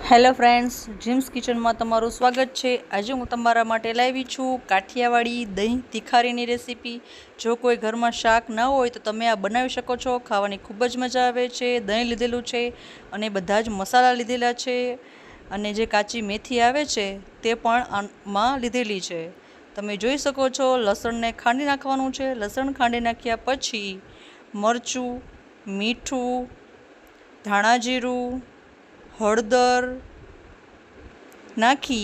Hello friends, gyms કિચનમાં તમારું સ્વાગત છે। આજે હું તમારા માટે લાવી છું કાઠિયાવાડી દહીં તિખારીની રેસીપી। જો કોઈ ઘરમાં શાક ના હોય તો તમે આ બનાવી શકો છો। ખાવાની ખૂબ જ મજા આવે છે। દહીં લીધેલું છે અને બધા જ મસાલા લીધેલા છે અને જે કાચી મેથી આવે છે તે પણ આમાં લીધેલી છે। તમે જોઈ શકો છો લસણને ખાંડી નાખવાનું છે। લસણ ખાંડી નાખ્યા પછી મરચું, મીઠું, ધાણા જીરું, હળદર નાખી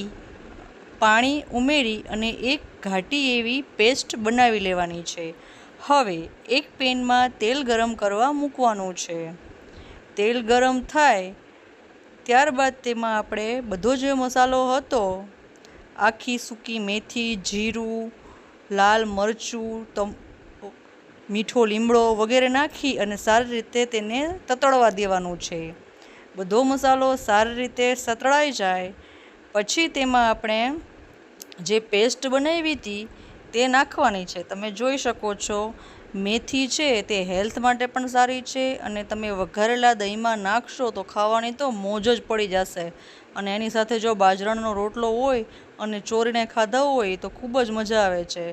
પાણી ઉમેરી અને એક ઘાટી એવી પેસ્ટ બનાવી લેવાની છે। હવે એક પેનમાં તેલ ગરમ કરવા મૂકવાનું છે। તેલ ગરમ થાય ત્યારબાદ તેમાં આપણે બધો જે મસાલો હતો, આખી સૂકી મેથી, જીરું, લાલ મરચું, મીઠો લીમડો વગેરે નાખી અને સારી રીતે તેને તતડવા દેવાનું છે। બધો મસાલો સારી રીતે સતળાઈ જાય પછી તેમાં આપણે જે પેસ્ટ બનાવી હતી તે નાખવાની છે। તમે જોઈ શકો છો મેથી છે તે હેલ્થ માટે પણ સારી છે અને તમે વઘારેલા દહીંમાં નાખશો તો ખાવાની તો મોજ જ પડી જશે। અને એની સાથે જો બાજરાનો રોટલો હોય અને ચોરીને ખાધા હોય તો ખૂબ જ મજા આવે છે।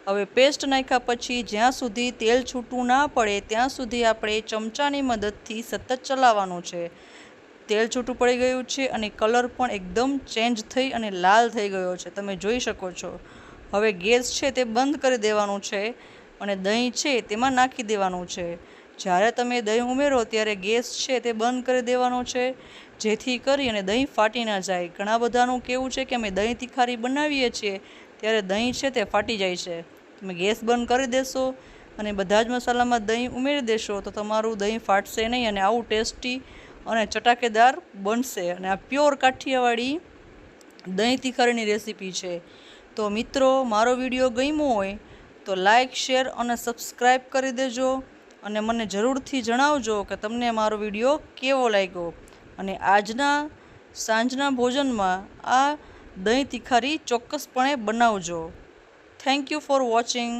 હવે પેસ્ટ નાખ્યા પછી જ્યાં સુધી તેલ છૂટું ના પડે ત્યાં સુધી આપણે ચમચાની મદદથી સતત ચલાવવાનું છે। તેલ છૂટું પડી ગયું છે અને કલર પણ એકદમ ચેન્જ થઈ અને લાલ થઈ ગયો છે, તમે જોઈ શકો છો। હવે ગેસ છે તે બંધ કરી દેવાનું છે અને દહીં છે તેમાં નાખી દેવાનું છે। જ્યારે તમે દહીં ઉમેરો ત્યારે ગેસ છે તે બંધ કરી દેવાનો છે જેથી કરી અને દહીં ફાટી ના જાય। ઘણા બધાનું કહેવું છે કે અમે દહીં તિખારી બનાવીએ છીએ ત્યારે દહીં છે તે ફાટી જાય છે। તમે ગેસ બંધ કરી દેશો અને બધા જ મસાલામાં દહીં ઉમેરી દેશો તો તમારું દહીં ફાટશે નહીં અને આવું ટેસ્ટી અને ચટાકેદાર બનશે। અને આ પ્યોર કાઠિયાવાડી દહીં તિખારીની રેસીપી છે। તો મિત્રો, મારો વિડીયો ગમ્યો હોય તો લાઈક, શેર અને સબસ્ક્રાઈબ કરી દેજો અને મને જરૂરથી જણાવજો કે તમને મારો વિડીયો કેવો લાગ્યો। અને આજના સાંજના ભોજનમાં આ દહીં તિખારી ચોક્કસપણે બનાવજો। Thank you for watching.